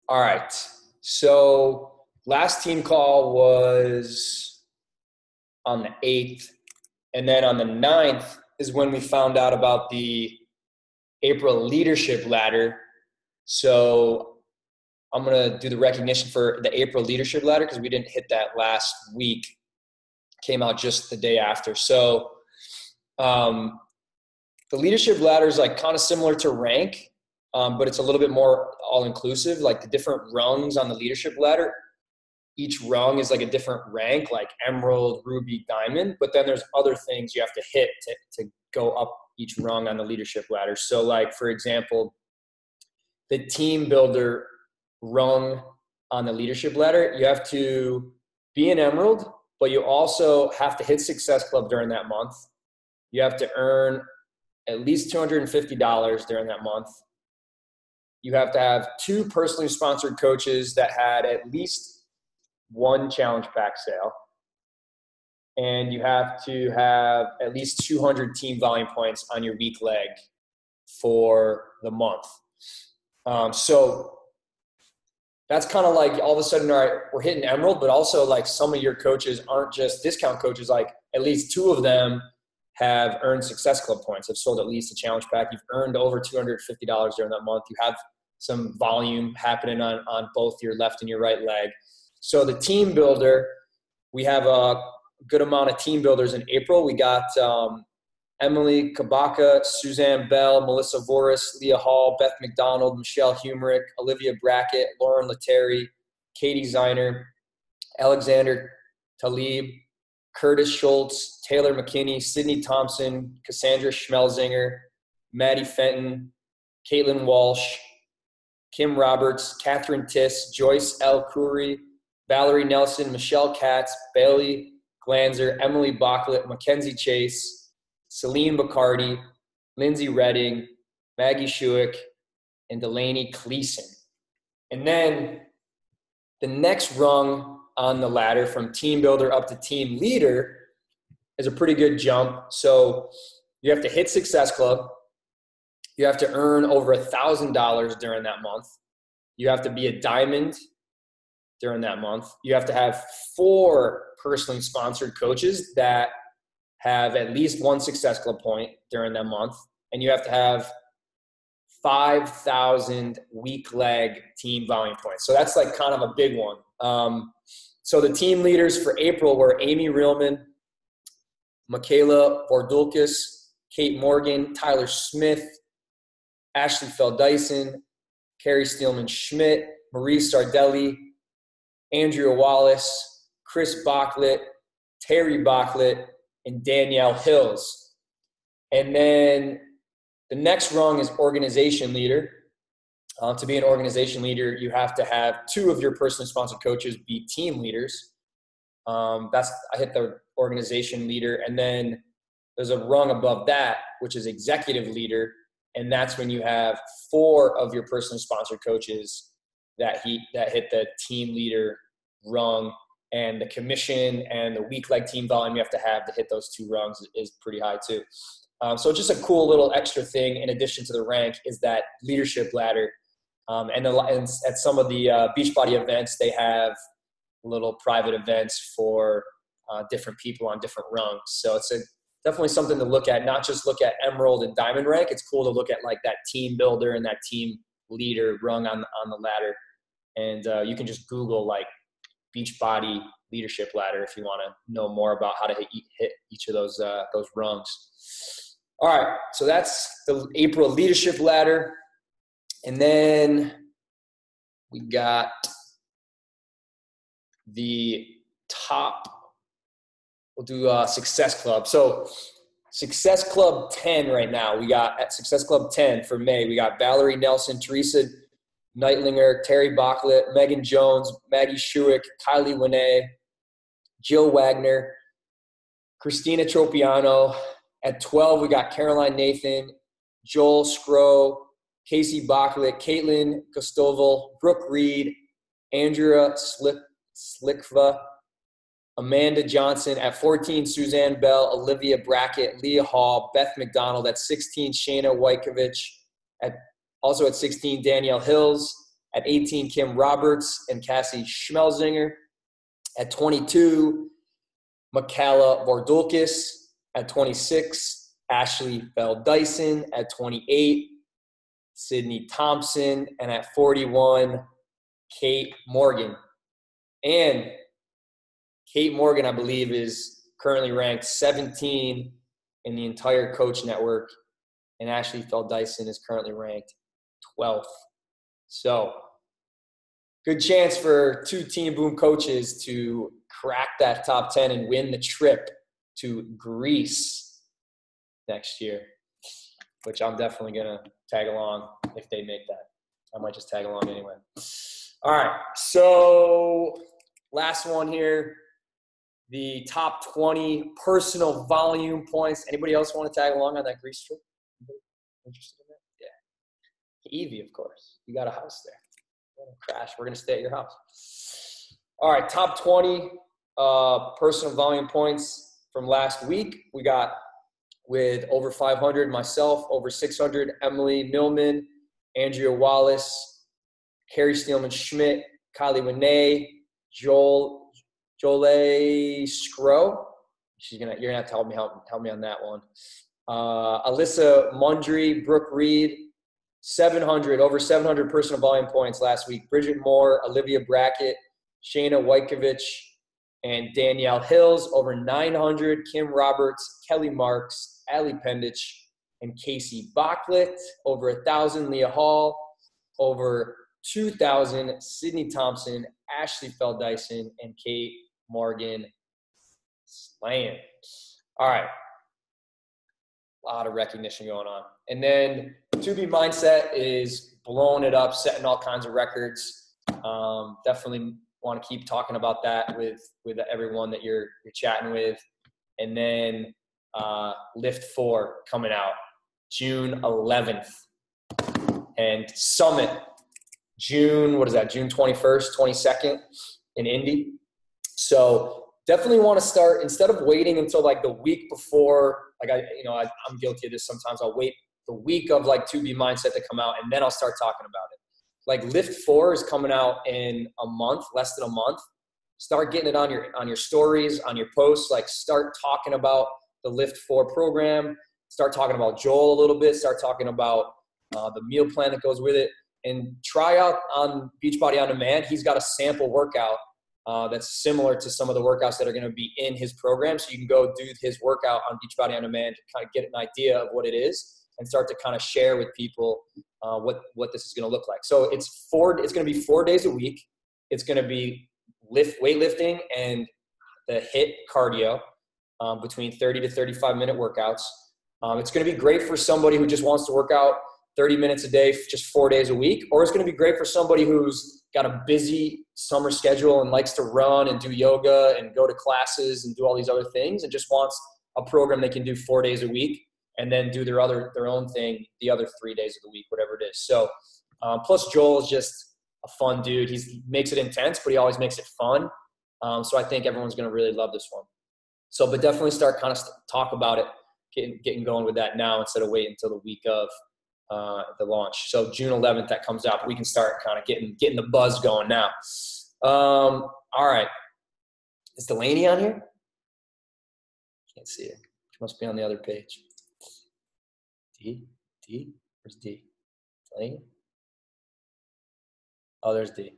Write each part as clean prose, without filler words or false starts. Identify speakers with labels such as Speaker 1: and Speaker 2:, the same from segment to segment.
Speaker 1: All right. So last team call was on the 8th. And then on the 9th is when we found out about the April leadership ladder. So I'm going to do the recognition for the April leadership ladder because we didn't hit that last week. Came out just the day after. So the leadership ladder is like kind of similar to rank, but it's a little bit more all-inclusive. Like the different rungs on the leadership ladder, each rung is like a different rank, like emerald, ruby, diamond. But then there's other things you have to hit to go up each rung on the leadership ladder. So like, for example, the team builder rung on the leadership ladder, you have to be an emerald, but you also have to hit Success Club during that month. You have to earn at least $250 during that month. You have to have 2 personally sponsored coaches that had at least 1 challenge pack sale. And you have to have at least 200 team volume points on your weak leg for the month. So that's kind of like all of a sudden, all right, we're hitting emerald, but also like some of your coaches aren't just discount coaches. Like at least 2 of them have earned Success Club points, have sold at least a challenge pack. You've earned over $250 during that month. You have some volume happening on both your left and your right leg. So the team builder, we have a good amount of team builders in April. We got Emily Kabaka, Suzanne Bell, Melissa Voris, Leah Hall, Beth McDonald, Michelle Humerick, Olivia Brackett, Lauren Letary, Katie Ziner, Alexander Talib, Curtis Schultz, Taylor McKinney, Sydney Thompson, Cassandra Schmelzinger, Maddie Fenton, Caitlin Walsh, Kim Roberts, Catherine Tiss, Joyce L. Curry, Valerie Nelson, Michelle Katz, Bailey Glanzer, Emily Bachlet, Mackenzie Chase, Celine Bacardi, Lindsay Redding, Maggie Schuick, and Delaney Clesen. And then the next rung on the ladder from team builder up to team leader is a pretty good jump. So you have to hit Success Club. You have to earn over $1,000 during that month. You have to be a diamond during that month. You have to have 4 personally sponsored coaches that have at least 1 Success Club point during that month. And you have to have 5,000 weak leg team volume points. So that's like kind of a big one. So the team leaders for April were Amy Reelman, Michaela Bordulkis, Kate Morgan, Tyler Smith, Ashley Feld-Dyson, Carrie Steelman-Schmidt, Marie Sardelli, Andrea Wallace, Chris Bachlet, Terry Bachlet, and Danielle Hills. And then the next rung is organization leader. To be an organization leader, you have to have 2 of your personally sponsored coaches be team leaders. I hit the organization leader. And then there's a rung above that, which is executive leader. And that's when you have 4 of your personally sponsored coaches that hit the team leader rung. And the commission and the weak leg team volume you have to hit those 2 rungs is pretty high too. So just a cool little extra thing in addition to the rank is that leadership ladder. And at some of the Beachbody events, they have little private events for different people on different rungs. So it's definitely something to look at, not just look at emerald and diamond rank. It's cool to look at like that team builder and that team leader rung on the ladder. And you can just Google like Beachbody leadership ladder if you want to know more about how to hit each of those rungs. All right, so that's the April leadership ladder. And then we got the top, we'll do Success Club. So Success Club 10 right now, we got at Success Club 10 for May, we got Valerie Nelson, Teresa Neitlinger, Terry Bachlet, Megan Jones, Maggie Schuick, Kylie Winne, Jill Wagner, Christina Tropiano. At 12, we got Caroline Nathan, Joel Scrow, Casey Bachlet, Caitlin Kostoval, Brooke Reed, Andrea Slickva, Amanda Johnson. At 14, Suzanne Bell, Olivia Brackett, Leah Hall, Beth McDonald. At 16, Shayna Wykovich. Also at 16, Danielle Hills. At 18, Kim Roberts and Cassie Schmelzinger. At 22, Michaela Vordulkis. At 26, Ashley Feld-Dyson. At 28, Sydney Thompson. And at 41, Kate Morgan. And Kate Morgan, I believe, is currently ranked 17 in the entire coach network. And Ashley Feld-Dyson is currently ranked 12th. So, good chance for 2 Team Boom coaches to crack that top 10 and win the trip to Greece next year, which I'm definitely going to tag along if they make that. I might just tag along anyway. All right, so last one here, the top 20 personal volume points. Anybody else want to tag along on that Greece trip? Interested in that? Yeah. Evie, of course. You got a house there. Crash. We're going to stay at your house. All right, top 20 personal volume points from last week. We got with over 500, myself, over 600, Emily Millman, Andrea Wallace, Carrie Steelman-Schmidt, Kylie Winay, Jolie Scrow. You're gonna have to help me on that one. Alyssa Mundry, Brooke Reed, over 700 personal volume points last week. Bridget Moore, Olivia Brackett, Shayna Wykovich, and Danielle Hills. Over 900, Kim Roberts, Kelly Marks, Allie Pendich, and Casey Bachlet. Over 1,000, Leah Hall. Over 2,000, Sydney Thompson, Ashley Feld-Dyson, and Kate Morgan slaying. All right. A lot of recognition going on. And then 2B Mindset is blowing it up, setting all kinds of records. Definitely want to keep talking about that with everyone that you're chatting with. And then Lift 4 coming out June 11th. And Summit, June 21st, 22nd in Indy. So definitely want to start, instead of waiting until like the week before, like I'm guilty of this sometimes. I'll wait the week of like 2B Mindset to come out, and then I'll start talking about it. Like Lift 4 is coming out in a month, less than a month. Start getting it on your stories, on your posts. Like start talking about the Lift 4 program. Start talking about Joel a little bit. Start talking about the meal plan that goes with it. And try out on Beachbody On Demand. He's got a sample workout that's similar to some of the workouts that are going to be in his program. So you can go do his workout on Beachbody On Demand to kind of get an idea of what it is and start to kind of share with people what this is going to look like. So it's going to be 4 days a week. It's going to be weightlifting and the HIIT cardio between 30 to 35-minute workouts. It's going to be great for somebody who just wants to work out 30 minutes a day, just 4 days a week, or it's going to be great for somebody who's got a busy summer schedule and likes to run and do yoga and go to classes and do all these other things and just wants a program they can do 4 days a week and then do their own thing the other 3 days of the week, whatever it is. So plus Joel is just a fun dude. He makes it intense, but he always makes it fun. So I think everyone's going to really love this one. So, but definitely start kind of talk about it, getting going with that now instead of waiting until the week of the launch. So June 11th that comes out. We can start kind of getting the buzz going now. All right. Is Delaney on here? Can't see it. She must be on the other page. D? Where's D? Delaney? Oh, there's D.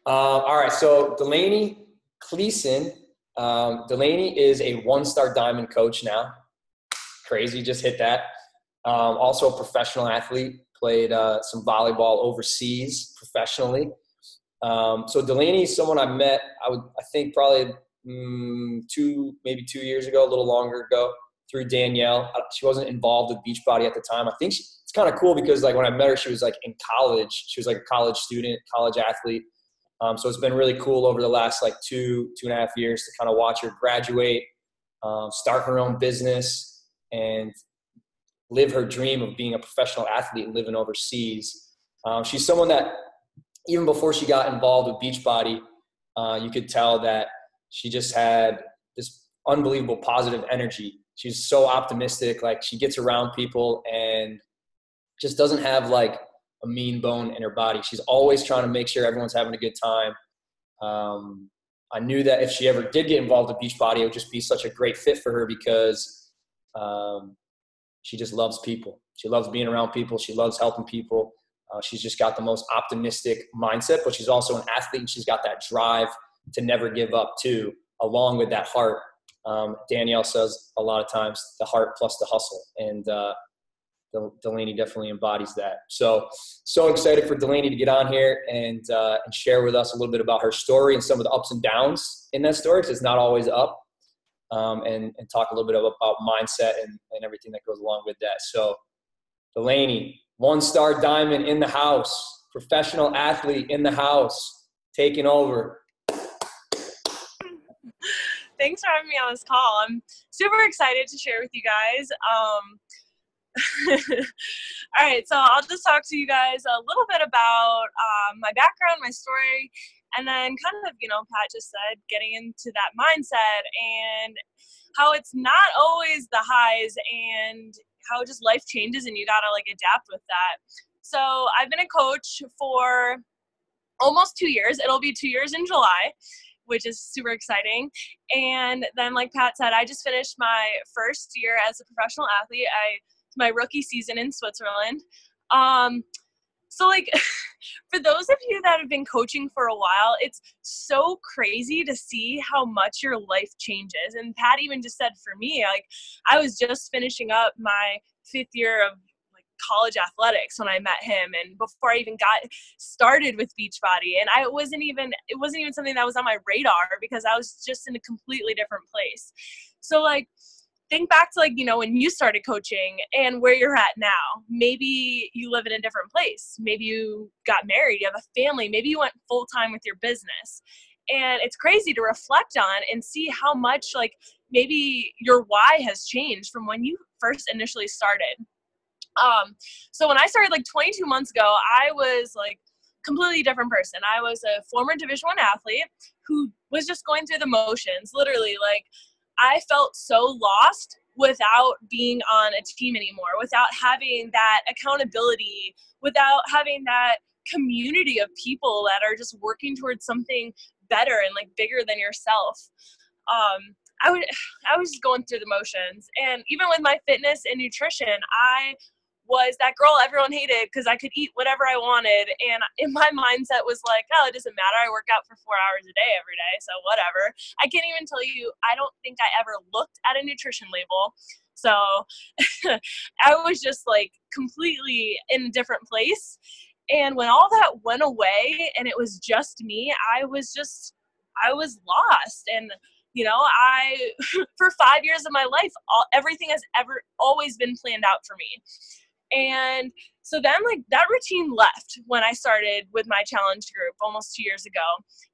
Speaker 1: All right. So Delaney Clesen. Delaney is a 1-star diamond coach now. Crazy. Just hit that. Also a professional athlete, played some volleyball overseas professionally. So Delaney is someone I met, I think probably 2 years ago, a little longer ago, through Danielle. She wasn't involved with Beachbody at the time. I think it's kind of cool because like when I met her, she was like in college. She was like a college student, college athlete. So it's been really cool over the last like 2.5 years to kind of watch her graduate, start her own business, and live her dream of being a professional athlete and living overseas. She's someone that even before she got involved with Beachbody, you could tell that she just had this unbelievable positive energy. She's so optimistic. Like she gets around people and just doesn't have like a mean bone in her body. She's always trying to make sure everyone's having a good time. I knew that if she ever did get involved with Beachbody, it would just be such a great fit for her because she just loves people. She loves being around people. She loves helping people. She's just got the most optimistic mindset, but she's also an athlete, and she's got that drive to never give up too, along with that heart. Danielle says a lot of times the heart plus the hustle, and Delaney definitely embodies that. So excited for Delaney to get on here and share with us a little bit about her story and some of the ups and downs in that story, because it's not always up, and talk a little bit about mindset and everything that goes along with that. So Delaney, 1-star diamond in the house, professional athlete in the house, taking over.
Speaker 2: Thanks for having me on this call. I'm super excited to share with you guys. All right, so I'll just talk to you guys a little bit about my background, my story, and then kind of, Pat just said, getting into that mindset and how it's not always the highs and how just life changes and you gotta adapt with that. So I've been a coach for almost 2 years. It'll be 2 years in July, which is super exciting. And then, like Pat said, I just finished my first year as a professional athlete. My rookie season in Switzerland. So for those of you that have been coaching for a while, it's so crazy to see how much your life changes. And Pat even just said for me, I was just finishing up my 5th year of college athletics when I met him, and before I even got started with Beachbody, and it wasn't even something that was on my radar because I was just in a completely different place. So think back to when you started coaching and where you're at now. Maybe you live in a different place. Maybe you got married, you have a family, maybe you went full time with your business. And it's crazy to reflect on and see how much maybe your why has changed from when you first initially started. So when I started 22 months ago, I was completely different person. I was a former Division I athlete who was just going through the motions. Literally, I felt so lost without being on a team anymore, without having that accountability, without having that community of people that are just working towards something better and bigger than yourself. I was just going through the motions. And even with my fitness and nutrition, I was that girl everyone hated because I could eat whatever I wanted. And in my mindset was oh, it doesn't matter. I work out for 4 hours a day every day, so whatever. I can't even tell you, I don't think I ever looked at a nutrition label. So I was just completely in a different place. And when all that went away and it was just me, I was lost. And I for 5 years of my life, everything has always been planned out for me. And so then that routine left when I started with my challenge group almost 2 years ago.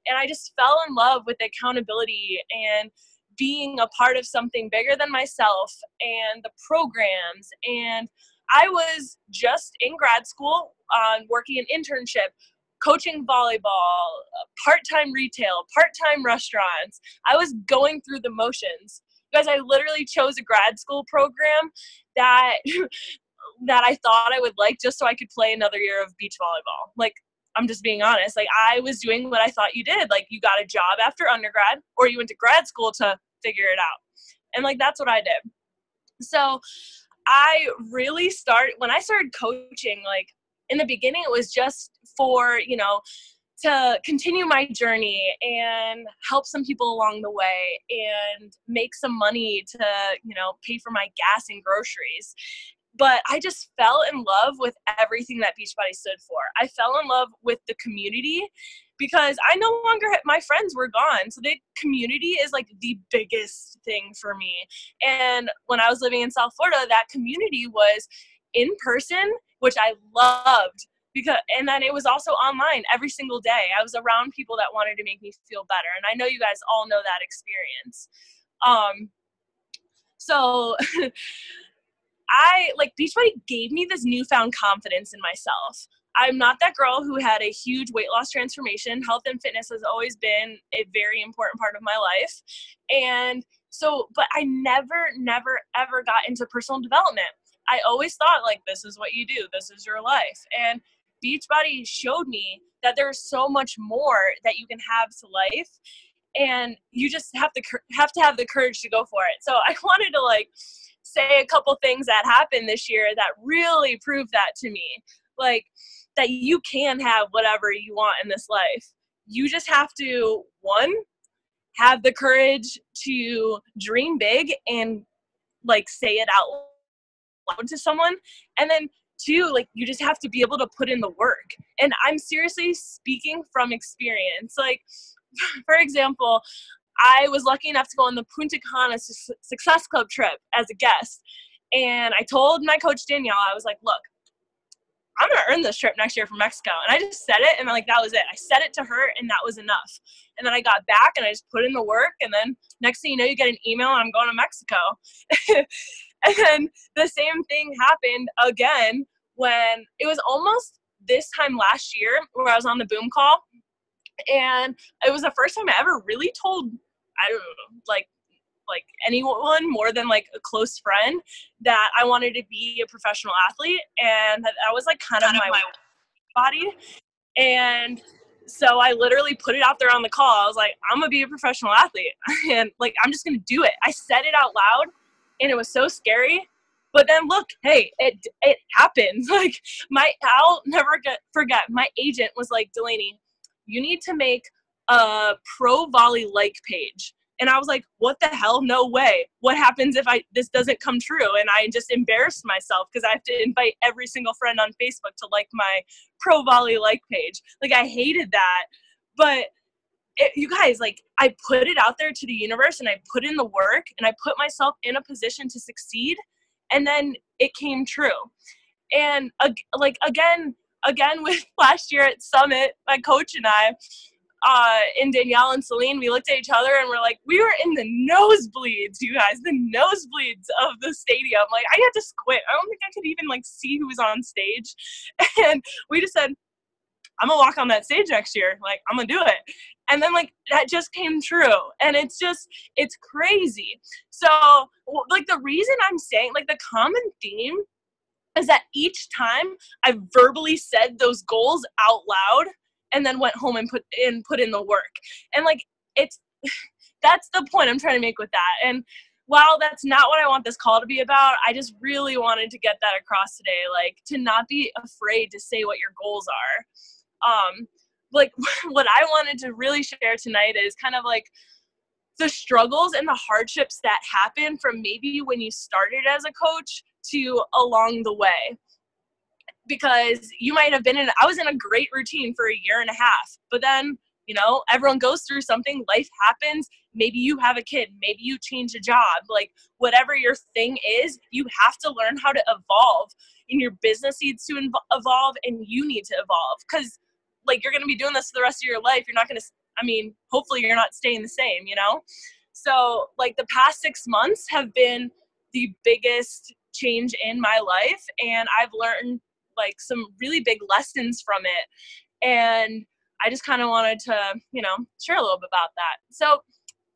Speaker 2: And I just fell in love with accountability and being a part of something bigger than myself and the programs. And I was just in grad school, working an internship, coaching volleyball, part-time retail, part-time restaurants. I was going through the motions. Because I literally chose a grad school program that I thought I would just so I could play another year of beach volleyball. I'm just being honest. I was doing what I thought you did. You got a job after undergrad, or you went to grad school to figure it out. And that's what I did. So I really when I started coaching, in the beginning, it was just for, to continue my journey and help some people along the way and make some money to, pay for my gas and groceries. But I just fell in love with everything that Beachbody stood for. I fell in love with the community because I no longer my friends were gone. So the community is the biggest thing for me. And when I was living in South Florida, that community was in person, which I loved. And then it was also online every single day. I was around people that wanted to make me feel better. And I know you guys all know that experience. So Beachbody gave me this newfound confidence in myself. I'm not that girl who had a huge weight loss transformation. Health and fitness has always been a very important part of my life. And so, but I never, ever got into personal development. I always thought this is what you do. This is your life. And Beachbody showed me that there's so much more that you can have to life, and you just have to have the courage to go for it. So I wanted to like say a couple things that happened this year that really proved that to me, like that you can have whatever you want in this life. You just have to, one, have the courage to dream big and like say it out loud to someone. And then two, like you just have to be able to put in the work. And I'm seriously speaking from experience. Like, for example, I was lucky enough to go on the Punta Cana Success Club trip as a guest. And I told my coach Danielle, I was like, look, I'm going to earn this trip next year from Mexico. And I just said it, and like that was it. I said it to her, and that was enough. And then I got back, and I just put in the work, and then next thing you know, you get an email, and I'm going to Mexico. And then the same thing happened again when it was almost this time last year where I was on the Boom call. And it was the first time I ever really told, I don't know, like anyone more than like a close friend that I wanted to be a professional athlete. And that was like kind of my body. And so I literally put it out there on the call. I was like, I'm gonna be a professional athlete, and like I'm just gonna do it. I said it out loud, and it was so scary. But then look, hey, it happened. Like I'll never forget. My agent was like, Delaney, you need to make a pro volley like page. And I was like, what the hell? No way. What happens if this doesn't come true? And I just embarrassed myself because I have to invite every single friend on Facebook to like my pro volley like page. Like I hated that. But you guys, like I put it out there to the universe, and I put in the work, and I put myself in a position to succeed. And then it came true. And like again with last year at Summit, my coach and I, and Danielle and Celine, we looked at each other and we're like, we were in the nosebleeds, you guys, the nosebleeds of the stadium. Like I had to squint. I don't think I could even like see who was on stage. And we just said, I'm gonna walk on that stage next year. Like I'm gonna do it. And then like that just came true. And it's crazy. So like the reason I'm saying, like the common theme is that each time I verbally said those goals out loud, and then went home and put in the work. And like that's the point I'm trying to make with that. And while that's not what I want this call to be about, I just really wanted to get that across today, like to not be afraid to say what your goals are. Like what I wanted to really share tonight is kind of like the struggles and the hardships that happen from maybe when you started as a coach to along the way. Because you might have I was in a great routine for a year and a half, but then, you know, everyone goes through something, life happens. Maybe you have a kid, maybe you change a job, like whatever your thing is, you have to learn how to evolve, and your business needs to evolve, and you need to evolve. Cause like, you're going to be doing this for the rest of your life. You're not going to, hopefully you're not staying the same, you know? So like the past 6 months have been the biggest change in my life. And I've learned like some really big lessons from it. And I just kind of wanted to, you know, share a little bit about that. So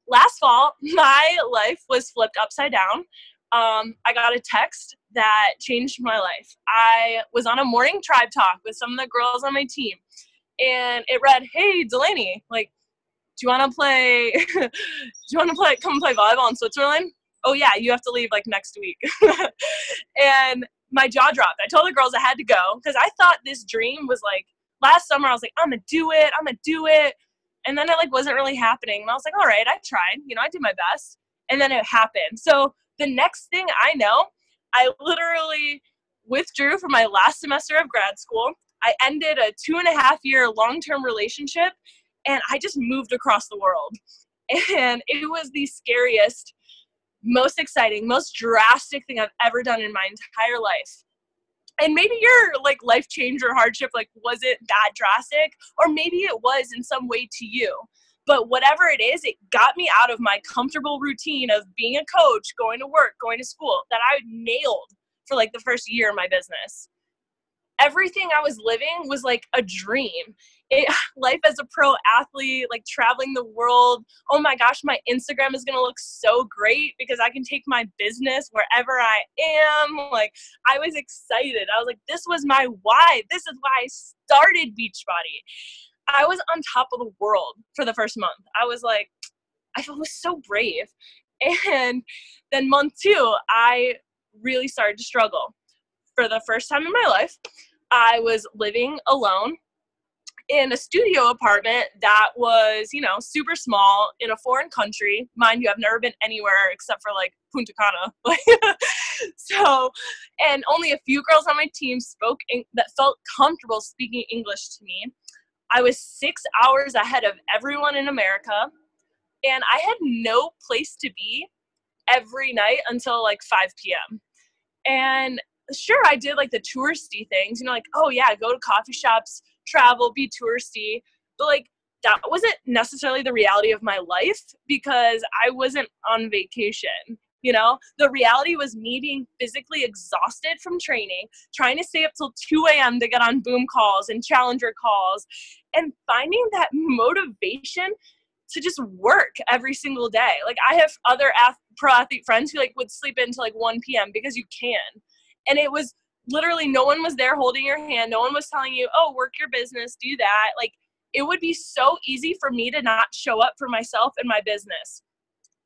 Speaker 2: last fall, my life was flipped upside down. I got a text that changed my life. I was on a morning tribe talk with some of the girls on my team, and it read, "Hey, Delaney, like, do you want to play, come play volleyball in Switzerland? Oh yeah, you have to leave like next week." And my jaw dropped. I told the girls I had to go because I thought this dream was like, last summer I was like, I'm gonna do it. And then it like wasn't really happening. And I was like, all right, I tried, you know, I did my best. And then it happened. So the next thing I know, I literally withdrew from my last semester of grad school. I ended a 2.5-year long-term relationship, and I just moved across the world. And it was the scariest, most exciting, most drastic thing I've ever done in my entire life. And maybe your like life change or hardship like wasn't that drastic, or maybe it was in some way to you. But whatever it is, it got me out of my comfortable routine of being a coach, going to work, going to school, that I nailed for like the first year of my business. Everything I was living was like a dream. life as a pro athlete, like traveling the world. Oh my gosh, my Instagram is going to look so great because I can take my business wherever I am. Like, I was excited. I was like, this was my why. This is why I started Beachbody. I was on top of the world for the first month. I was like, I was so brave. And then month 2, I really started to struggle. For the first time in my life, I was living alone in a studio apartment that was, super small in a foreign country. Mind you, I've never been anywhere except for like Punta Cana. So, and only a few girls on my team that felt comfortable speaking English to me. I was 6 hours ahead of everyone in America, and I had no place to be every night until like 5 p.m. And sure, I did like the touristy things, like, oh yeah, go to coffee shops, travel, be touristy. But like, that wasn't necessarily the reality of my life because I wasn't on vacation. The reality was me being physically exhausted from training, trying to stay up till 2 a.m. to get on boom calls and challenger calls, and finding that motivation to just work every single day. Like, I have other pro athlete friends who like would sleep until like 1 p.m. because you can. And it was literally no one was there holding your hand. No one was telling you, oh, work your business, do that. Like, it would be so easy for me to not show up for myself and my business.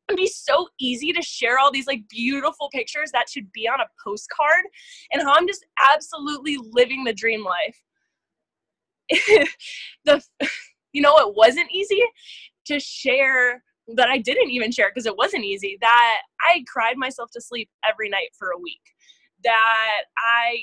Speaker 2: It'd be so easy to share all these like beautiful pictures that should be on a postcard and how I'm just absolutely living the dream life. It wasn't easy to share, that I didn't even share because it wasn't easy, that I cried myself to sleep every night for a week. That I,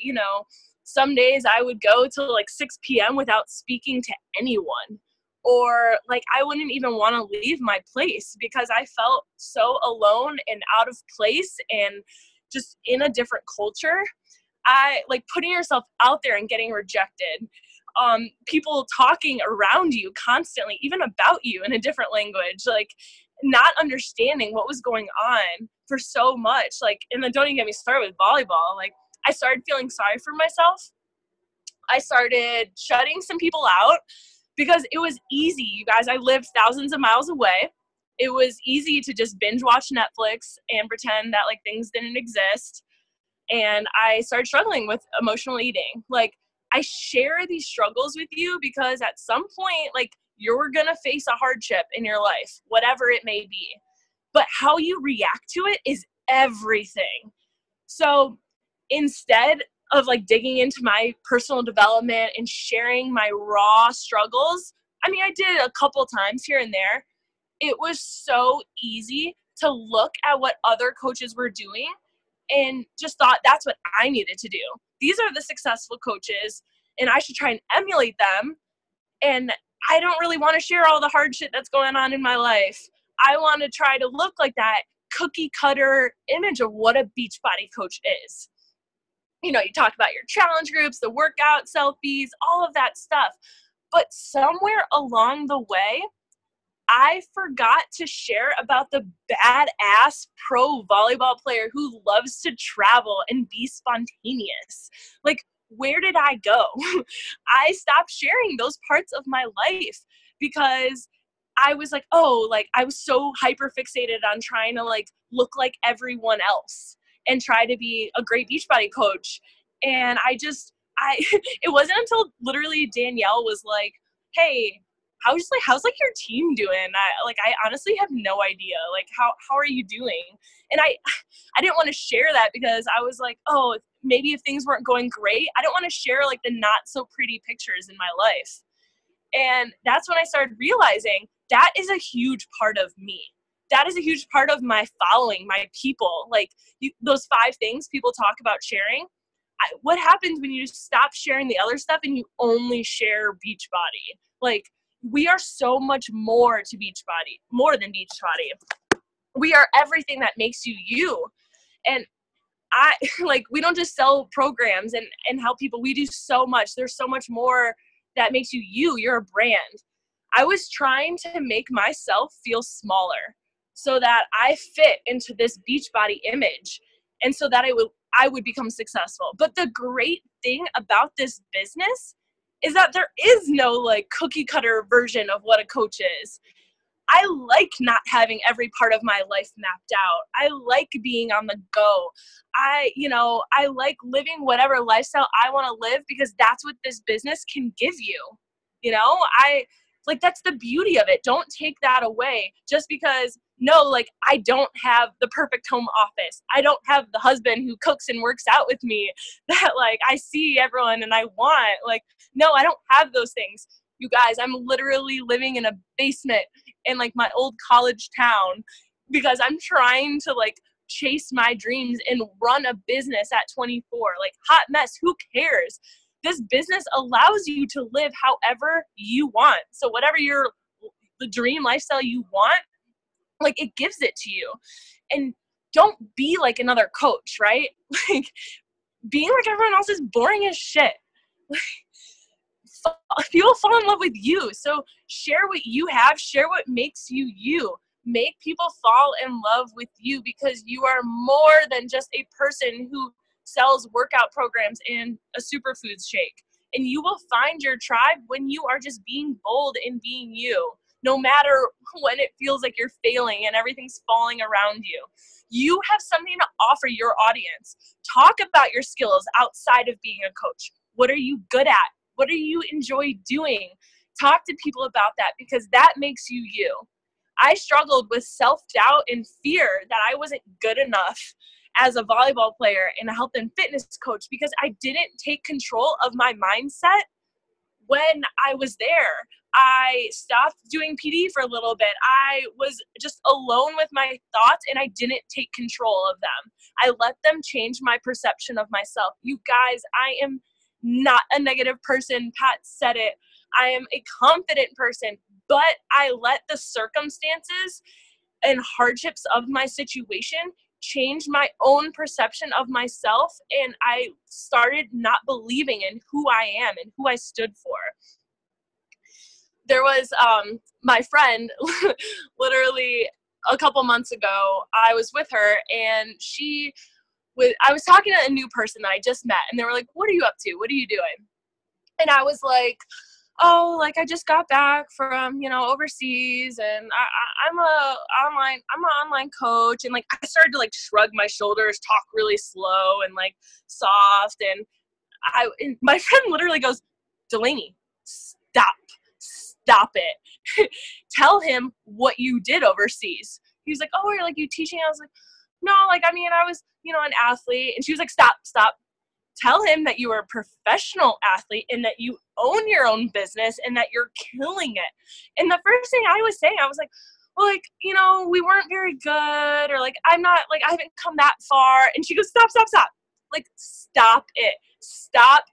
Speaker 2: some days I would go till like 6 p.m. without speaking to anyone. Or like, I wouldn't even want to leave my place because I felt so alone and out of place and just in a different culture. Like, putting yourself out there and getting rejected. People talking around you constantly, even about you in a different language, like not understanding what was going on for so much. Like, and then don't even get me started with volleyball. Like, I started feeling sorry for myself. I started shutting some people out because it was easy, you guys. I lived thousands of miles away. It was easy to just binge watch Netflix and pretend that like things didn't exist. And I started struggling with emotional eating. Like, I share these struggles with you because at some point, like, you're going to face a hardship in your life, whatever it may be. But how you react to it is everything. So instead of like digging into my personal development and sharing my raw struggles, I mean, I did a couple times here and there. It was so easy to look at what other coaches were doing and just thought that's what I needed to do. These are the successful coaches and I should try and emulate them. And I don't really want to share all the hard shit that's going on in my life. I want to try to look like that cookie cutter image of what a Beachbody coach is. You talk about your challenge groups, the workout selfies, all of that stuff. But somewhere along the way, I forgot to share about the badass pro volleyball player who loves to travel and be spontaneous. Like, where did I go? I stopped sharing those parts of my life because I was like, oh, like I was so hyper fixated on trying to like look like everyone else and try to be a great Beachbody coach. And it wasn't until literally Danielle was like, hey, how's your team doing? I honestly have no idea. Like, how are you doing? And I didn't want to share that because I was like, oh, maybe if things weren't going great, I don't want to share like the not so pretty pictures in my life. And that's when I started realizing that is a huge part of me. That is a huge part of my following, my people. Like, those 5 things people talk about sharing. What happens when you stop sharing the other stuff and you only share Beachbody? Like, we are so much more to Beachbody, more than Beachbody. We are everything that makes you you. And we don't just sell programs and help people. We do so much. There's so much more that makes you you. You're a brand. I was trying to make myself feel smaller so that I fit into this Beachbody image and so that I would become successful. But the great thing about this business is that there is no like cookie cutter version of what a coach is. I like not having every part of my life mapped out. I like being on the go. I like living whatever lifestyle I want to live because that's what this business can give you. That's the beauty of it. Don't take that away just because, no, like, I don't have the perfect home office. I don't have the husband who cooks and works out with me that, like, I see everyone and I want. Like, no, I don't have those things. You guys, I'm literally living in a basement in, like, my old college town because I'm trying to, like, chase my dreams and run a business at 24. Like, hot mess, who cares? This business allows you to live however you want. So whatever the dream lifestyle you want, like, it gives it to you. And don't be like another coach, right? Like, being like everyone else is boring as shit. People fall in love with you. So share what you have, share what makes you you. Make people fall in love with you because you are more than just a person who sells workout programs and a superfoods shake. And you will find your tribe when you are just being bold and being you, no matter when it feels like you're failing and everything's falling around you. You have something to offer your audience. Talk about your skills outside of being a coach. What are you good at? What do you enjoy doing? Talk to people about that because that makes you you. I struggled with self-doubt and fear that I wasn't good enough as a volleyball player and a health and fitness coach because I didn't take control of my mindset when I was there. I stopped doing PD for a little bit. I was just alone with my thoughts and I didn't take control of them. I let them change my perception of myself. You guys, I am not a negative person. Pat said it. I am a confident person, but I let the circumstances and hardships of my situation change my own perception of myself, and I started not believing in who I am and who I stood for. There was my friend, literally a couple months ago, I was with her, and I was talking to a new person that I just met, and they were like, "What are you up to? What are you doing?" And I was like, "Oh, like, I just got back from, overseas, and I'm an online coach." And, like, I started to, like, shrug my shoulders, talk really slow and, like, soft. And my friend literally goes, "Delaney, stop it. Tell him what you did overseas." He was like, "Oh, you're like, you teaching?" I was like, "No, like, I mean, I was, an athlete." And she was like, stop. Tell him that you are a professional athlete and that you own your own business and that you're killing it. And the first thing I was saying, I was like, well, like, we weren't very good, or like, I haven't come that far. And she goes, stop. Like, stop it. Stop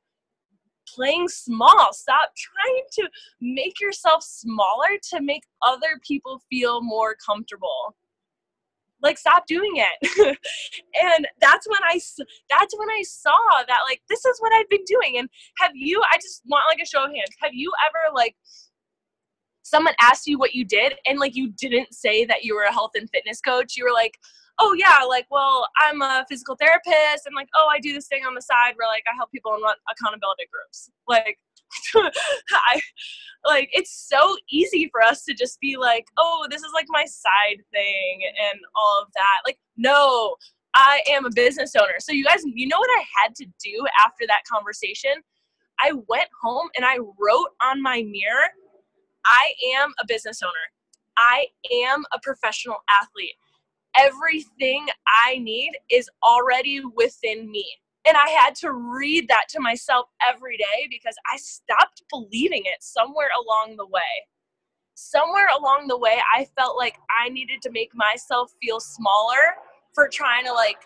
Speaker 2: playing small. Stop trying to make yourself smaller to make other people feel more comfortable. Like, stop doing it. And that's when I saw that, like, this is what I've been doing. And I just want, like, a show of hands. Have you ever, like, someone asked you what you did and, like, you didn't say that you were a health and fitness coach? You were like, "Oh yeah, like, well, I'm a physical therapist, and, like, oh, I do this thing on the side where, like, I help people in accountability groups." Like, it's so easy for us to just be like, "Oh, this is, like, my side thing," and all of that. Like, no, I am a business owner. So you guys, you know what I had to do after that conversation? I went home and I wrote on my mirror, "I am a business owner. I am a professional athlete. Everything I need is already within me." And I had to read that to myself every day because I stopped believing it somewhere along the way. Somewhere along the way, I felt like I needed to make myself feel smaller for trying to, like,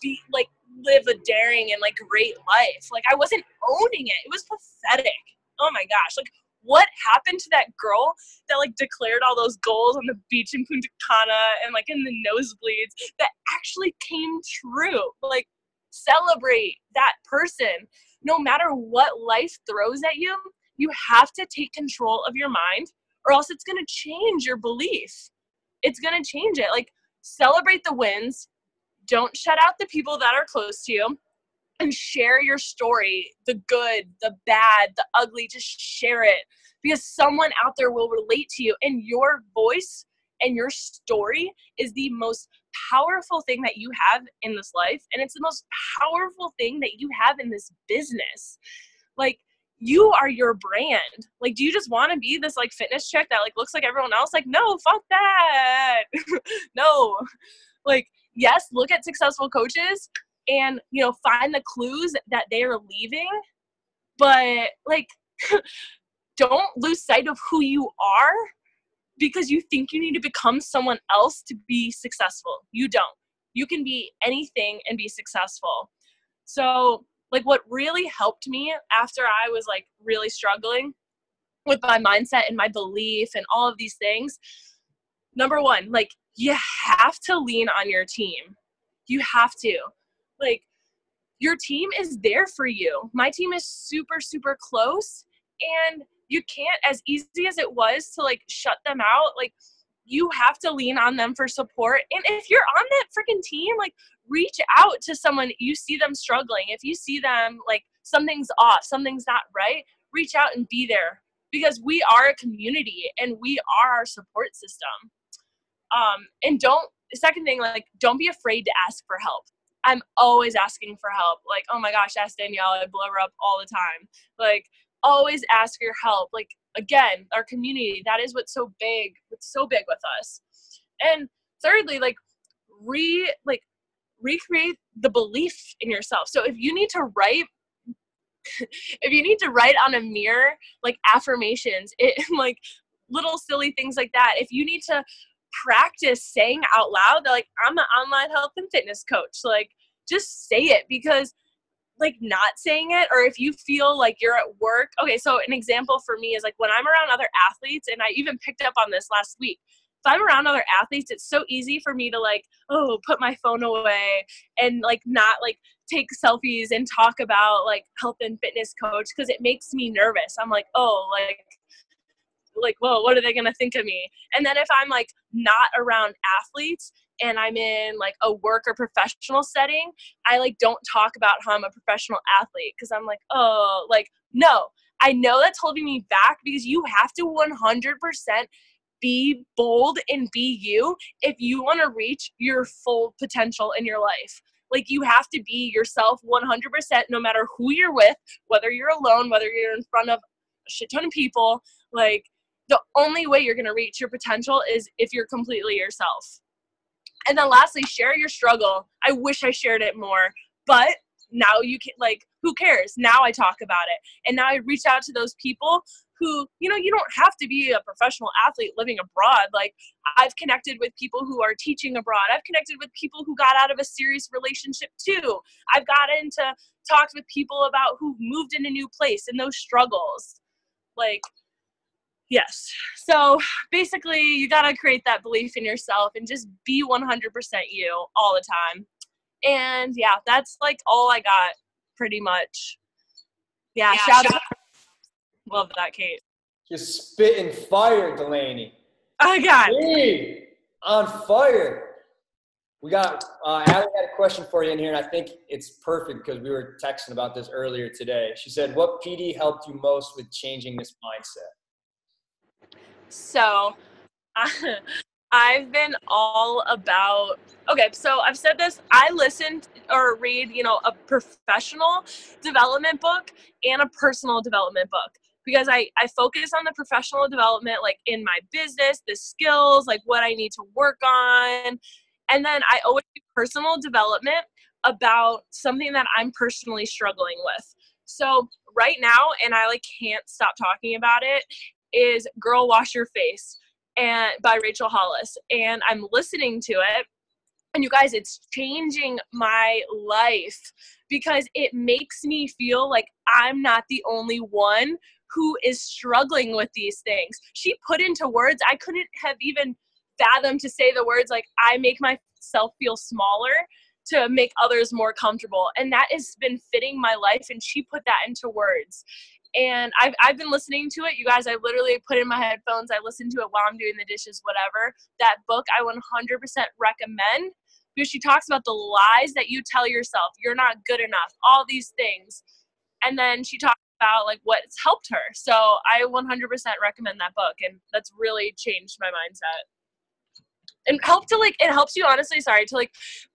Speaker 2: be, like, live a daring and, like, great life. Like, I wasn't owning it. It was pathetic. Oh my gosh. Like, what happened to that girl that, like, declared all those goals on the beach in Punta Cana and, like, in the nosebleeds that actually came true? Like, celebrate that person. No matter what life throws at you, you have to take control of your mind, or else it's going to change your belief. It's going to change it. Like, celebrate the wins. Don't shut out the people that are close to you. and share your story, the good, the bad, the ugly. Just share it, because someone out there will relate to you, and your voice and your story is the most powerful thing that you have in this life, and it's the most powerful thing that you have in this business. Like, you are your brand. Like, do you just want to be this like fitness chick that like looks like everyone else? Like, no, fuck that. No. Like, yes, look at successful coaches and, you know, find the clues that they are leaving, but like don't lose sight of who you are because you think you need to become someone else to be successful. You don't. You can be anything and be successful. So, like, what really helped me after I was like really struggling with my mindset and my belief and all of these things, number one, like, you have to lean on your team. You have to. Like, your team is there for you. My team is super, super close, and you can't, as easy as it was to like shut them out, like, you have to lean on them for support. And if you're on that freaking team, like, reach out to someone. You see them struggling. If you see them like something's off, something's not right, reach out and be there, because we are a community and we are our support system. And second thing, like, don't be afraid to ask for help. I'm always asking for help. Like, oh my gosh, ask Danielle. I blow her up all the time. Like, always ask for help. Like, again, our community, that is what's so big with us. And thirdly, like, recreate the belief in yourself. So if you need to write on a mirror, like, affirmations, like little silly things like that. If you need to practice saying out loud that, like, I'm an online health and fitness coach, like, just say it, because like not saying it, or if you feel like you're at work. Okay, so an example for me is like when I'm around other athletes, and I even picked up on this last week. If I'm around other athletes, it's so easy for me to like, put my phone away and like not like take selfies and talk about like health and fitness coach, because it makes me nervous. I'm like, whoa, what are they going to think of me? And then if I'm like not around athletes and I'm in like a work or professional setting, I like don't talk about how I'm a professional athlete, because I'm like, no, I know that's holding me back, because you have to 100% be bold and be you if you want to reach your full potential in your life. Like, you have to be yourself 100%, no matter who you're with, whether you're alone, whether you're in front of a shit ton of people. Like, the only way you're going to reach your potential is if you're completely yourself. And then lastly, share your struggle. I wish I shared it more, but now you can, like, who cares? Now I talk about it. And now I reach out to those people who, you know, you don't have to be a professional athlete living abroad. Like, I've connected with people who are teaching abroad. I've connected with people who got out of a serious relationship too. I've got into talks with people about who moved in a new place and those struggles. Like, yes. So basically, you got to create that belief in yourself and just be 100% you all the time. And yeah, that's like all I got pretty much. Yeah, shout out. Love that, Kate.
Speaker 1: Just spitting fire, Delaney.
Speaker 2: Oh, God.
Speaker 1: Hey, on fire. We got, Allie had a question for you in here, and I think it's perfect because we were texting about this earlier today. She said, what PD helped you most with changing this mindset?
Speaker 2: So I've been all about, okay, so I've said this, I listened or read, you know, a professional development book and a personal development book, because I focus on the professional development, like in my business, the skills, like what I need to work on. And then I always do personal development about something that I'm personally struggling with. So right now, and I like can't stop talking about it, is Girl Wash Your Face and by Rachel Hollis. And I'm listening to it. And you guys, it's changing my life, because it makes me feel like I'm not the only one who is struggling with these things. She put into words, I couldn't have even fathomed to say the words, like, I make myself feel smaller to make others more comfortable. And that has been fitting my life. And she put that into words. And I've been listening to it. You guys, I literally put in my headphones. I listen to it while I'm doing the dishes, whatever. That book I 100% recommend, because she talks about the lies that you tell yourself. You're not good enough, all these things. And then she talks about like what's helped her. So I 100% recommend that book, and that's really changed my mindset. And it helps you honestly, to like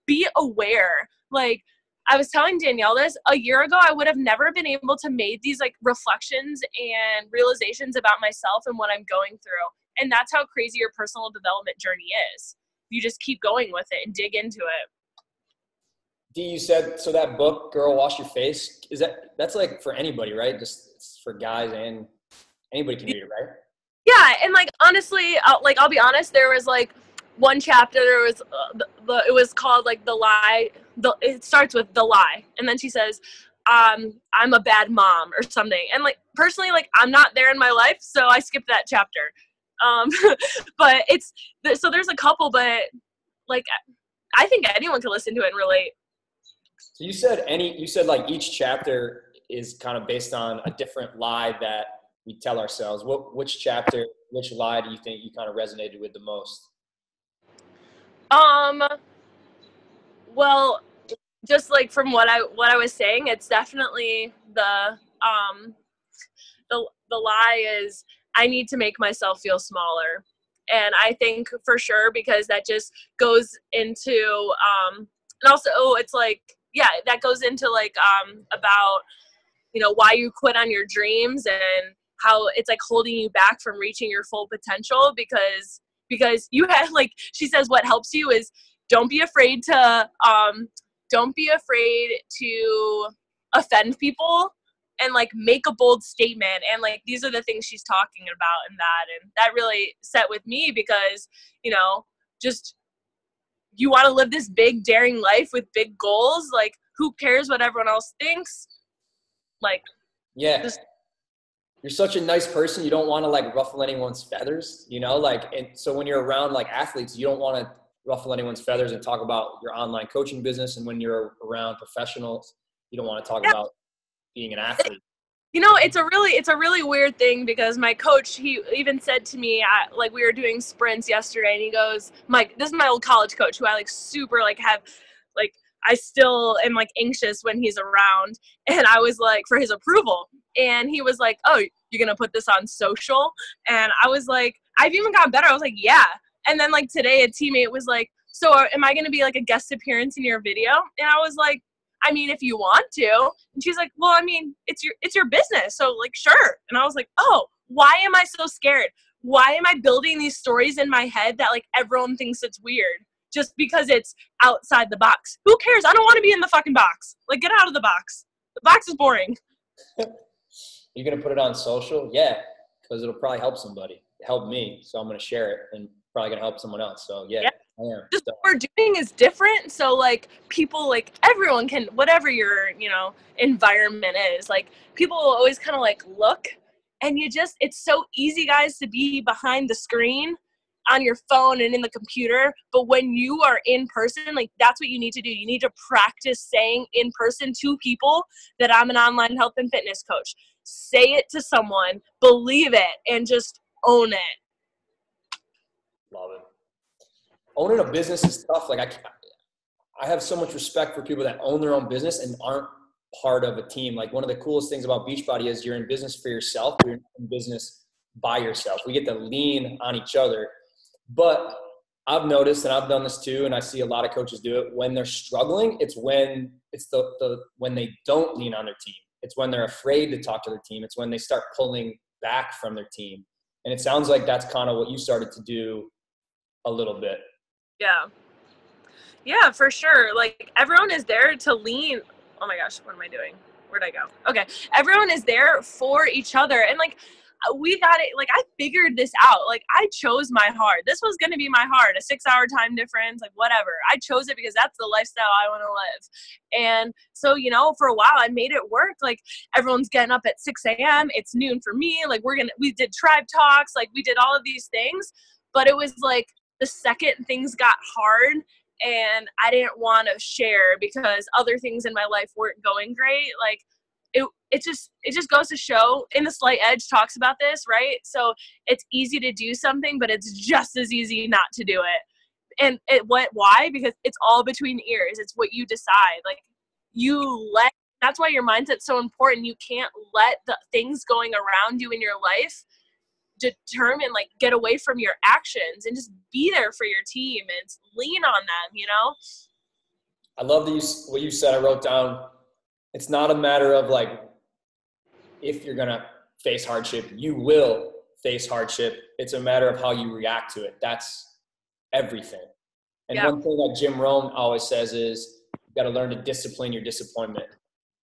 Speaker 2: be aware. Like I was telling Danielle this a year ago, I would have never been able to make these like reflections and realizations about myself and what I'm going through. And that's how crazy your personal development journey is. You just keep going with it and dig into it.
Speaker 1: Dee, you said, so that book, Girl, Wash Your Face, that's like for anybody, right? Just it's for guys, and anybody can read it, right?
Speaker 2: Yeah, and like honestly, I'll be honest, there was like one chapter, it was called like the lie. It starts with the lie, and then she says, I'm a bad mom or something. And like personally, like I'm not there in my life, so I skipped that chapter. But so there's a couple, but like I think anyone can listen to it and relate.
Speaker 1: So you said like each chapter is kind of based on a different lie that we tell ourselves. Which lie do you think you kind of resonated with the most?
Speaker 2: Well, just like from what I was saying, it's definitely the lie is I need to make myself feel smaller. And I think for sure, because that just goes into and also it's like, yeah, that goes into like about, you know, why you quit on your dreams and how it's like holding you back from reaching your full potential, because you have, like she says, what helps you is don't be afraid to offend people, and like make a bold statement. And like these are the things she's talking about in that, and that really set with me because, you know, just you want to live this big daring life with big goals, like who cares what everyone else thinks? Like,
Speaker 1: yeah, you're such a nice person, you don't want to like ruffle anyone's feathers, you know, like, and so when you're around like athletes, you don't want to ruffle anyone's feathers and talk about your online coaching business. And when you're around professionals, you don't want to talk about being an athlete.
Speaker 2: You know, it's a really weird thing, because my coach, he even said to me, like we were doing sprints yesterday, and he goes, Mike, this is my old college coach who I like super like have, like I still am like anxious when he's around, and I was like for his approval, and he was like, oh, you're gonna put this on social? And I was like, I've even gotten better. I was like, yeah. And then like today a teammate was like, so am I gonna be like a guest appearance in your video? And I was like, I mean, if you want to. And she's like, well, I mean, it's your business, so like, sure. And I was like, oh, why am I so scared? Why am I building these stories in my head that like everyone thinks it's weird just because it's outside the box? Who cares? I don't want to be in the fucking box. Like, get out of the box. The box is boring.
Speaker 1: You're going to put it on social? Yeah, because it'll probably help somebody. It helped me, so I'm going to share it, and probably going to help someone else. So yeah. I am.
Speaker 2: Just what we're doing is different, so like people, like everyone can, whatever your, you know, environment is, like people will always kind of like look, and it's so easy, guys, to be behind the screen on your phone and in the computer. But when you are in person, like that's what you need to do. You need to practice saying in person to people that I'm an online health and fitness coach. Say it to someone, believe it, and just own it.
Speaker 1: Love it. Owning a business is tough. Like I have so much respect for people that own their own business and aren't part of a team. Like one of the coolest things about Beachbody is you're in business for yourself. You're in business by yourself. We get to lean on each other. But I've noticed, and I've done this too, and I see a lot of coaches do it, when they're struggling, it's when they don't lean on their team. It's when they're afraid to talk to their team. It's when they start pulling back from their team. And it sounds like that's kind of what you started to do a little bit.
Speaker 2: Yeah, for sure. Like everyone is there to lean. Oh my gosh, what am I doing? Where'd I go? Okay. Everyone is there for each other. And like, we got it. Like I figured this out. Like I chose my hard. This was going to be my hard, a 6-hour time difference, like whatever. I chose it because that's the lifestyle I want to live. And so, you know, for a while I made it work. Like everyone's getting up at 6 a.m. It's noon for me. Like we did tribe talks. Like we did all of these things, but it was like the second things got hard and I didn't want to share because other things in my life weren't going great. Like it just goes to show, In the Slight Edge talks about this, right? So it's easy to do something, but it's just as easy not to do it. And why? Because it's all between the ears. It's what you decide. Like, that's why your mindset's so important. You can't let the things going around you in your life determine, like, get away from your actions, and just be there for your team and lean on them,
Speaker 1: I love what you said. I wrote down, it's not a matter of like, if you're going to face hardship, you will face hardship. It's a matter of how you react to it. That's everything. And one thing that Jim Rohn always says is, you got to learn to discipline your disappointment.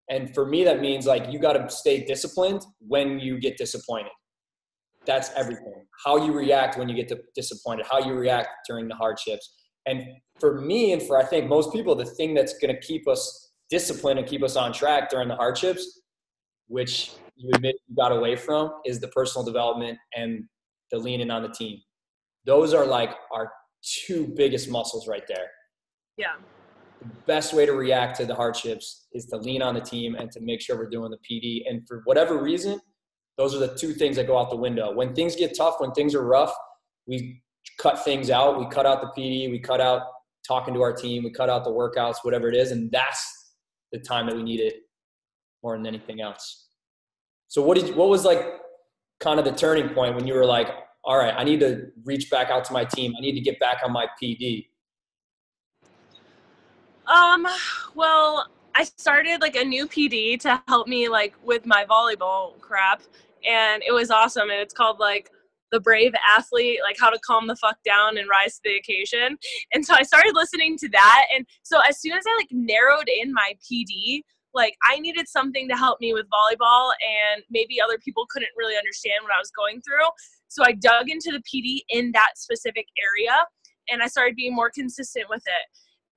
Speaker 1: And for me, that means like, you got to stay disciplined when you get disappointed. That's everything. How you react when you get disappointed, how you react during the hardships. And for me, and for I think most people, the thing that's going to keep us disciplined and keep us on track during the hardships, which you admit you got away from, is the personal development and the leaning on the team. Those are like our two biggest muscles right there.
Speaker 2: Yeah.
Speaker 1: The best way to react to the hardships is to lean on the team and to make sure we're doing the PD. And for whatever reason, those are the two things that go out the window. When things get tough, when things are rough, we cut things out. We cut out the PD. We cut out talking to our team. We cut out the workouts, whatever it is. And that's the time that we need it more than anything else. So what was like kind of the turning point when you were like, all right, I need to reach back out to my team. I need to get back on my PD?
Speaker 2: Well, I started like a new PD to help me like with my volleyball crap, and it was awesome. And it's called like The Brave Athlete, like how to calm the fuck down and rise to the occasion. And so I started listening to that. And so as soon as I like narrowed in my PD, like I needed something to help me with volleyball, and maybe other people couldn't really understand what I was going through. So I dug into the PD in that specific area, and I started being more consistent with it.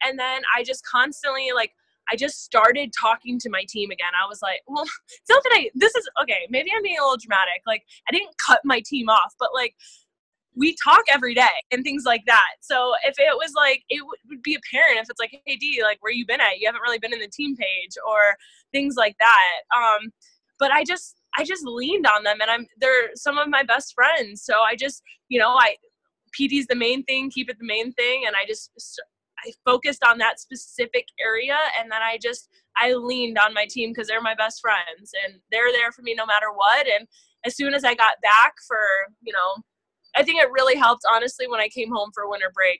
Speaker 2: And then I just constantly, like, I just started talking to my team again. I was like, well, it's not that maybe I'm being a little dramatic. Like, I didn't cut my team off, but like, we talk every day and things like that. So if it was like, it would be apparent if it's like, hey D, like, where you been at? You haven't really been in the team page or things like that. But I just leaned on them, and they're some of my best friends. So I just, PD's the main thing, keep it the main thing. And I focused on that specific area, and then I leaned on my team because they're my best friends and they're there for me no matter what. And as soon as I got back I think it really helped, honestly, when I came home for winter break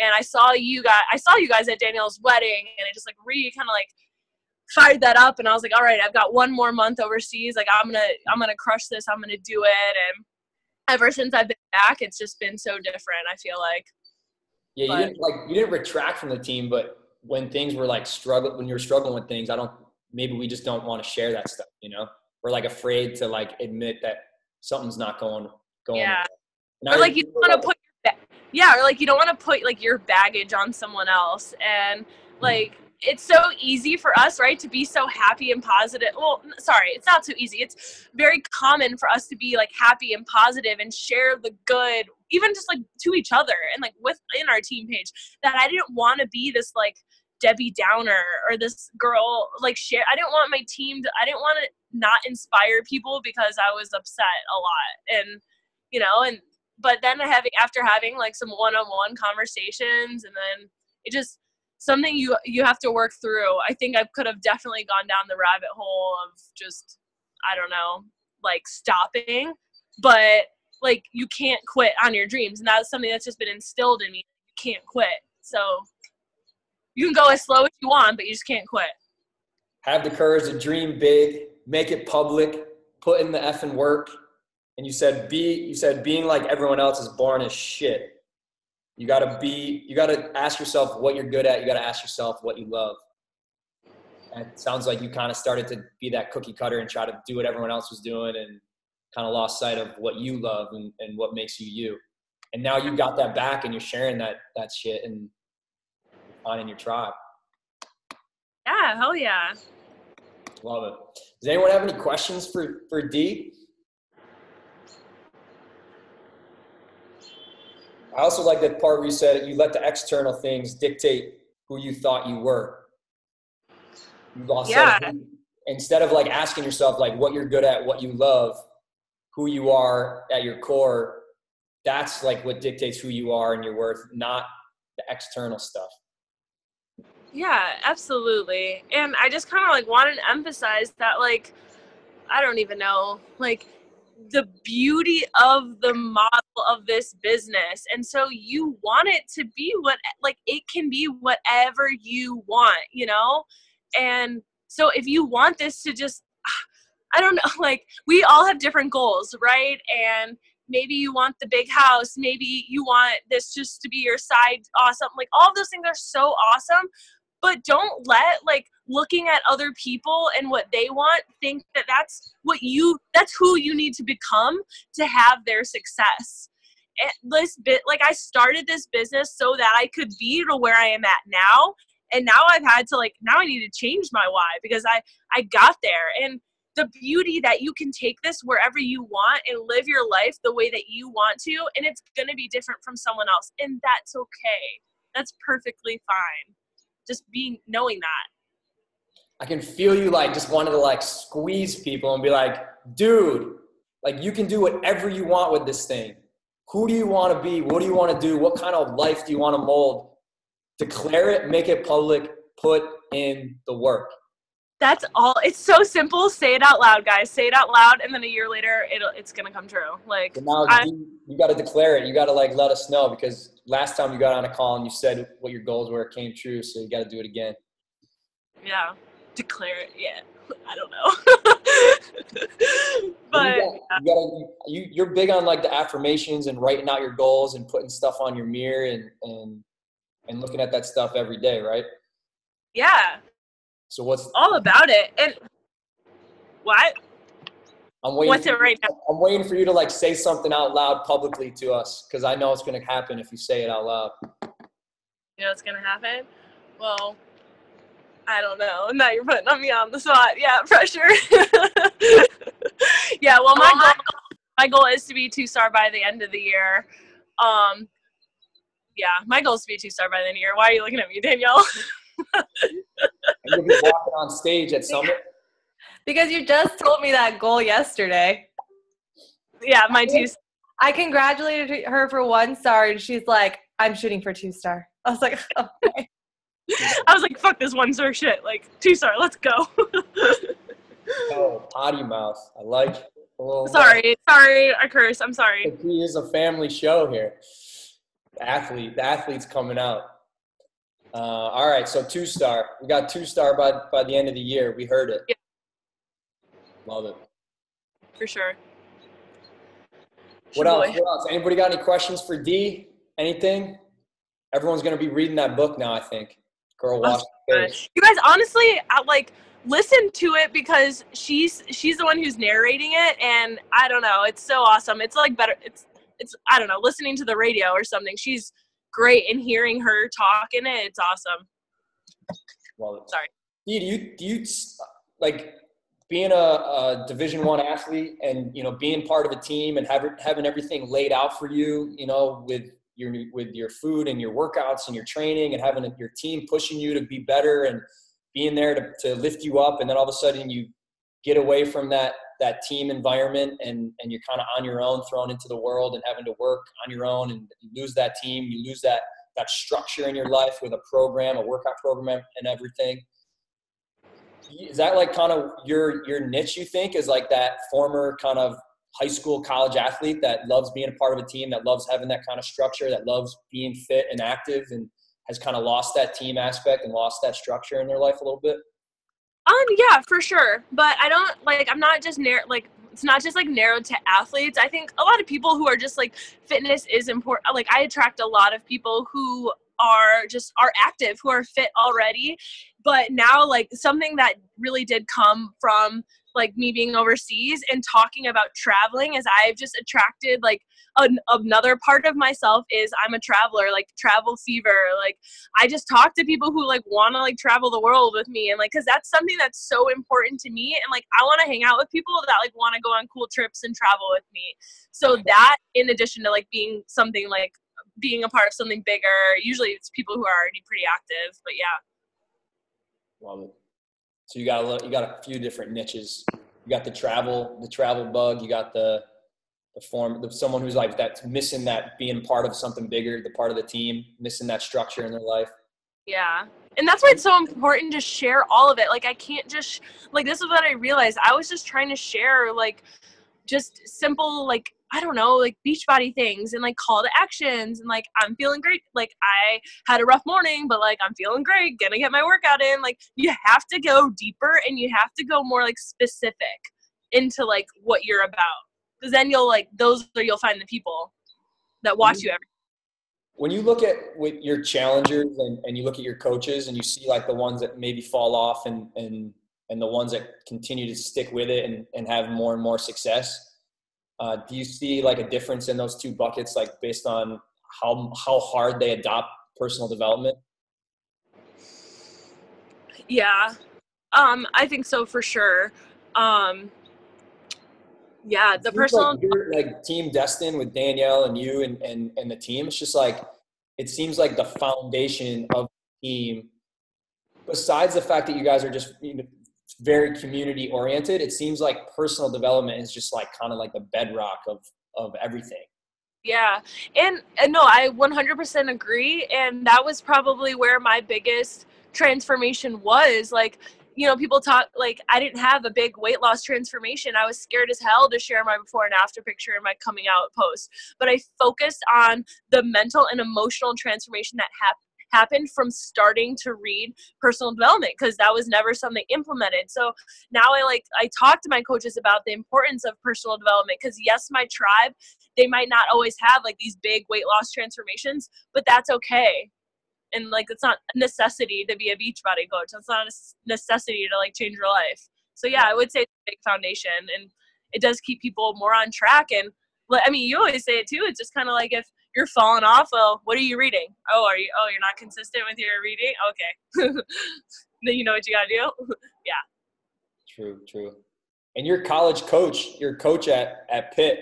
Speaker 2: and I saw you guys at Danielle's wedding, and it just like kind of like fired that up. And I was like, all right, I've got one more month overseas. Like I'm going to crush this. I'm going to do it. And ever since I've been back, it's just been so different, I feel like.
Speaker 1: Yeah, you didn't retract from the team, but when things were like when you were struggling with things, maybe we just don't want to share that stuff, We're like afraid to like admit that something's not going.
Speaker 2: Yeah. Or like you don't want to put you don't want to put like your baggage on someone else. And like it's so easy for us, right, to be so happy and positive. Well, sorry, it's not so easy. It's very common for us to be like happy and positive and share the good, even just like to each other and like within our team page, that I didn't want to be this like Debbie Downer or this girl like share. I didn't want my team I didn't want to not inspire people because I was upset a lot. And, but then after having like some one-on-one conversations, and then it just, something you have to work through. I think I could have definitely gone down the rabbit hole of just, I don't know, like stopping, but like you can't quit on your dreams. And that's something that's just been instilled in me. You can't quit. So you can go as slow as you want, but you just can't quit.
Speaker 1: Have the courage to dream big, make it public, put in the effing work. And you said being like everyone else is boring as shit. You got to ask yourself what you're good at. You got to ask yourself what you love. And it sounds like you kind of started to be that cookie cutter and try to do what everyone else was doing, and kind of lost sight of what you love and what makes you you. And now you got that back, and you're sharing that shit and finding your tribe.
Speaker 2: Yeah, hell yeah.
Speaker 1: Love it. Does anyone have any questions for D? I also like that part where you said you let the external things dictate who you thought you were. Instead of like asking yourself like what you're good at, what you love, who you are at your core, that's like what dictates who you are and your worth, not the external stuff.
Speaker 2: Yeah, absolutely. And I just kind of like wanted to emphasize that, like, I don't even know, like, the beauty of the model of this business. And so you want it to be it can be whatever you want, you know? And so if you want this to just, I don't know, like, we all have different goals, right? And maybe you want the big house, maybe you want this just to be your side awesome. Like, all of those things are so awesome, but don't let, like, looking at other people and what they want think that that's who you need to become to have their success. And I started this business so that I could be to where I am at now. And now now I need to change my why, because I got there. And the beauty that you can take this wherever you want and live your life the way that you want to, and it's going to be different from someone else. And that's okay. That's perfectly fine. Just knowing that.
Speaker 1: I can feel you like just wanted to like squeeze people and be like, dude, like you can do whatever you want with this thing. Who do you want to be? What do you want to do? What kind of life do you want to mold? Declare it, make it public, put in the work.
Speaker 2: That's all. It's so simple. Say it out loud, guys. Say it out loud, and then a year later, it's gonna come true. Like,
Speaker 1: so now you got to declare it. You got to like let us know, because last time you got on a call and you said what your goals were, it came true. So you got to do it again.
Speaker 2: Yeah, declare it. Yeah, I don't know. But
Speaker 1: you're big on like the affirmations and writing out your goals and putting stuff on your mirror and looking at that stuff every day, right?
Speaker 2: Yeah.
Speaker 1: So what's
Speaker 2: all about it? And what? What's it right now?
Speaker 1: I'm waiting for you to like say something out loud publicly to us, because I know it's going to happen if you say it out loud.
Speaker 2: You know what's going to happen? Well, I don't know. Now you're putting me on the spot. Yeah, pressure. Yeah, well, my goal is to be 2-star by the end of the year. Yeah, my goal is to be 2-star by the end of the year. Why are you looking at me, Danielle?
Speaker 1: And you'll be walking on stage at Summit?
Speaker 3: Because you just told me that goal yesterday.
Speaker 2: Yeah, my 2-star.
Speaker 3: I congratulated her for 1-star, and she's like, I'm shooting for 2-star. I was like, okay.
Speaker 2: I was like, fuck this 1-star shit. Like, 2-star, let's go.
Speaker 1: Oh, potty mouth. I like it.
Speaker 2: Sorry, I curse. I'm sorry.
Speaker 1: It is a family show here. The athlete's coming out. All right, so 2-star. We got 2-star by the end of the year. We heard it.
Speaker 2: Yeah.
Speaker 1: Love it.
Speaker 2: For sure.
Speaker 1: What else? Anybody got any questions for D? Anything? Everyone's going to be reading that book now, I think. Girl Wash the Face.
Speaker 2: You guys, honestly, listen to it, because she's the one who's narrating it, and I don't know, it's so awesome. It's like better. It's I don't know, listening to the radio or something. She's great, and hearing her talk in it, it's awesome.
Speaker 1: Love it.
Speaker 2: Sorry.
Speaker 1: Do you like being a Division I athlete and, you know, being part of a team and having everything laid out for you, you know, with your food and your workouts and your training, and having your team pushing you to be better and being there to lift you up, and then all of a sudden you get away from that team environment and you're kind of on your own, thrown into the world and having to work on your own, and you lose that team, you lose that structure in your life with a workout program and everything. Is that like kind of your niche, you think, is like that former kind of high school, college athlete that loves being a part of a team, that loves having that kind of structure, that loves being fit and active, and has kind of lost that team aspect and lost that structure in their life a little bit?
Speaker 2: Yeah, for sure. But I don't I'm not just it's not just like narrowed to athletes. I think a lot of people who are just like, fitness is important. Like, I attract a lot of people who are active, who are fit already. But now, like, something that really did come from like me being overseas and talking about traveling is I've just attracted like another part of myself is I'm a traveler, like travel fever. Like, I just talk to people who like want to like travel the world with me, and like, cause that's something that's so important to me. And like, I want to hang out with people that like want to go on cool trips and travel with me. So that, in addition to like being something like being a part of something bigger, usually it's people who are already pretty active, but yeah.
Speaker 1: Love it. So you got a few different niches. You got the travel bug. You got the someone who's like that's missing that being part of something bigger, the part of the team, missing that structure in their life.
Speaker 2: Yeah. And that's why it's so important to share all of it. Like, I can't just, like, this is what I realized. I was just trying to share, like, just simple, like, I don't know, like Beachbody things and like call to actions and like, I'm feeling great. Like, I had a rough morning, but like, I'm feeling great, gonna get my workout in. Like, you have to go deeper and you have to go more like specific into like what you're about. Because then you'll find the people that watch you every.
Speaker 1: When you look at with your challengers and you look at your coaches and you see like the ones that maybe fall off and the ones that continue to stick with it and have more and more success, do you see like a difference in those two buckets, like based on how hard they adopt personal development?
Speaker 2: Yeah. I think so for sure. Yeah, the personal
Speaker 1: like you're like Team Destin with Danielle and you and the team. It's just like it seems like the foundation of the team, besides the fact that you guys are just very community oriented, it seems like personal development is just like kind of like the bedrock of everything.
Speaker 2: Yeah. And no, I 100% agree. And that was probably where my biggest transformation was. Like, people talk, like, I didn't have a big weight loss transformation. I was scared as hell to share my before and after picture in my coming out post. But I focused on the mental and emotional transformation that happened from starting to read personal development, because that was never something implemented. So now I talk to my coaches about the importance of personal development, because yes, my tribe, they might not always have like these big weight loss transformations, but that's okay. And like, it's not a necessity to be a Beachbody coach. That's not a necessity to like change your life. So yeah, I would say it's a big foundation, and it does keep people more on track. And I mean, you always say it too. It's just kind of like, if you're falling off, well, what are you reading? You're not consistent with your reading? Okay. Then you know what you gotta do. Yeah.
Speaker 1: True. And your college coach, your coach at Pitt,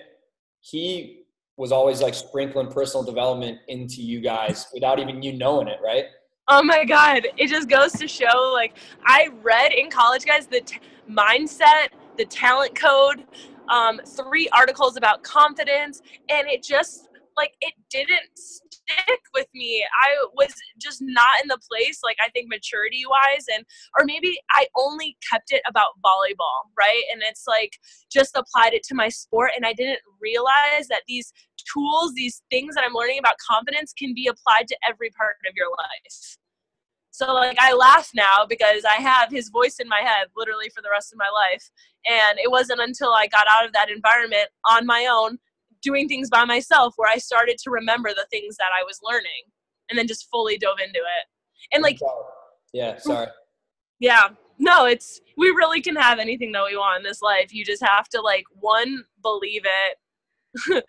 Speaker 1: he was always like sprinkling personal development into you guys without even you knowing it, right?
Speaker 2: Oh my God. It just goes to show, like, I read in college, guys, the mindset, the talent code, 3 articles about confidence, and it just, like, it didn't stick with me. I was just not in the place, like, I think maturity wise, or maybe I only kept it about volleyball, right? And it's like, just applied it to my sport, and I didn't realize that these tools, these things that I'm learning about confidence can be applied to every part of your life. So like, I laugh now because I have his voice in my head literally for the rest of my life. And it wasn't until I got out of that environment on my own, doing things by myself, where I started to remember the things that I was learning, and then just fully dove into it. And like,
Speaker 1: yeah, sorry.
Speaker 2: Yeah, no, we really can have anything that we want in this life. You just have to like, one, believe it,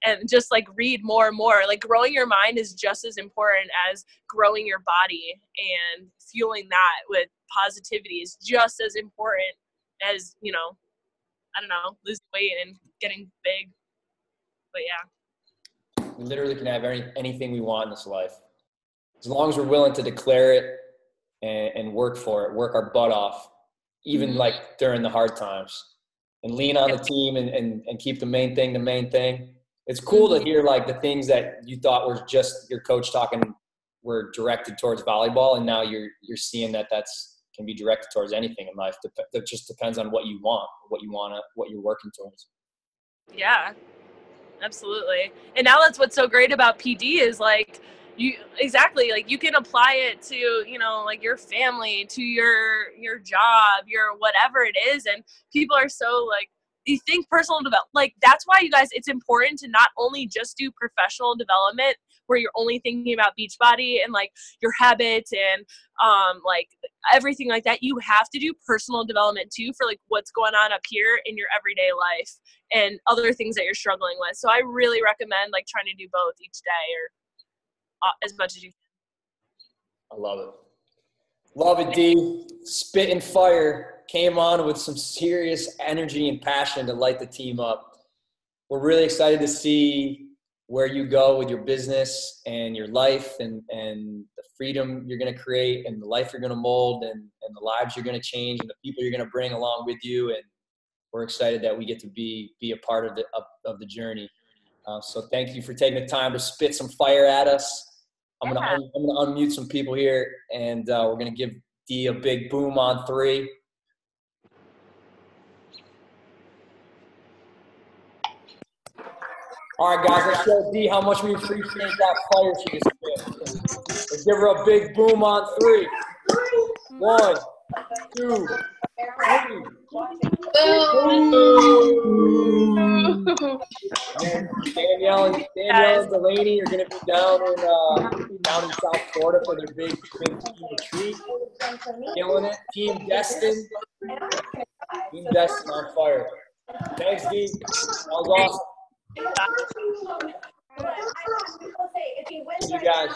Speaker 2: and just like read more and more. Like, growing your mind is just as important as growing your body, and fueling that with positivity is just as important as, I don't know, losing weight and getting big. But yeah.
Speaker 1: We literally can have anything we want in this life, as long as we're willing to declare it and work for it, work our butt off, even like during the hard times, and lean on the team and keep the main thing the main thing. It's cool to hear like the things that you thought were just your coach talking were directed towards volleyball, and now you're seeing that can be directed towards anything in life. That just depends on what you want, what you're working towards.
Speaker 2: Yeah, absolutely. And now that's what's so great about PD is like, you can apply it to, like your family, to your job, your whatever it is. And people are so like, you think personal development, like, that's why, you guys, it's important to not only just do professional development where you're only thinking about Beachbody and like your habits and like everything like that. You have to do personal development too, for like what's going on up here in your everyday life and other things that you're struggling with. So I really recommend like trying to do both each day, or as much as you can.
Speaker 1: I love it. Love it, D. Spittin' fire. Came on with some serious energy and passion to light the team up. We're really excited to see where you go with your business and your life, and the freedom you're going to create, and the life you're going to mold, and the lives you're going to change, and the people you're going to bring along with you. And we're excited that we get to be a part of the journey. So thank you for taking the time to spit some fire at us. I'm gonna unmute some people here, and we're gonna give Dee a big boom on 3. All right, guys, let's show Dee how much we appreciate that fire she just spit. Let's give her a big boom on 3. 1, 2, 3. And Danielle and Delaney are going to be down in South Florida for their big team retreat. Killing it. Team Destin on fire. Thanks, Dee. That was awesome. See you guys.